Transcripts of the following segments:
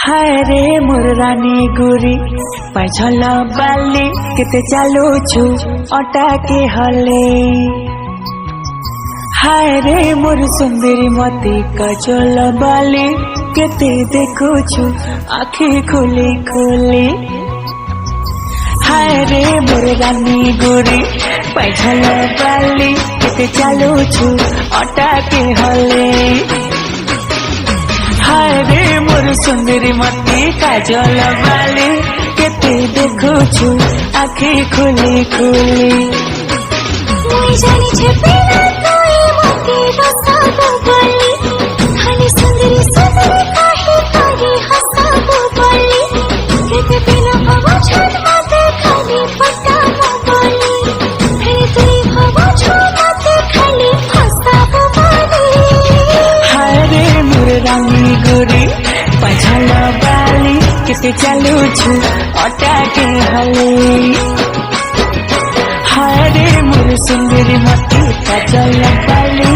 हाय रे मोर रानी गोरी पाछल बाली केते चालुछु अटा के हले। हाय रे मोर सुंदरी मती कजल बाली केते देखुछु आखि खोली खोली। हाय रे मोर रानी गोरी पाछल बाली केते चालुछु अटा के हले। हाय रे मोर सुंदरी मती काजल बाली केते देखुछु आखि खोली खोली। मुई जानी छे बिना तोई मती हसाबो बोली खाली सुंदरी सुंदरी काहे तारी हसाबो बोली केते बिना हवा छत मते खाली पटाबो बोली फिर तुई हवा छत मते खाली हसाबो बोली। हाय रे मोर रानी गोरी पाछल बाली केते चालुछु अटा के हले। हाय रे मोर सुंदरी मती काजल बाली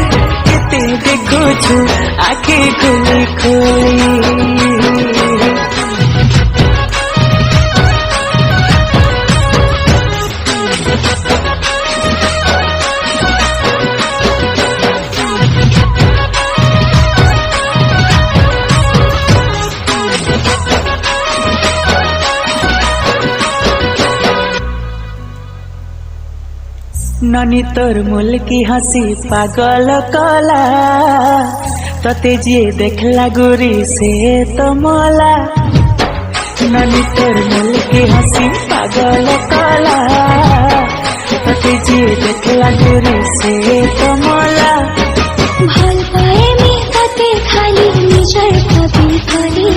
केते देखुछु आखि खोली खोली। ननी तोर मुल की हंसी पागल कला तते जे देखला गोरी से तो मोला। ननी तोर मुल की हंसी पागल कला तते जे देखला गोरी से तो मोला। ভাল পায়ে মি তাতে খালি নিজের ভাবি করি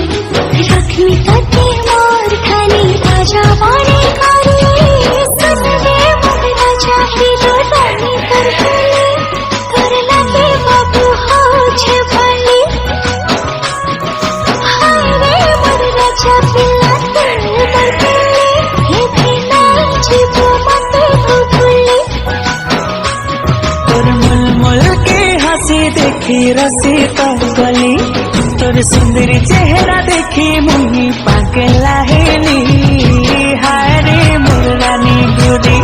রাখমি তাতে মোর খালি আজা মনে করি সুনলে মন রাজা হিরো রানী তোর হলে তোর লাগে বাবু হচ্ছে ভালি। হায় রে মোর রাজা পিলা তোর বরকলে হেতে নাই জীব মতে ভুলি। तोर मुल मुल के हंसी देखी रसी तो गली तोर सुंदरी चेहरा देखी मुही पागला हेली। हाय रे मोर रानी गोरी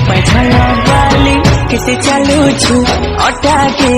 पाछल बाली केते चालुछु अटा के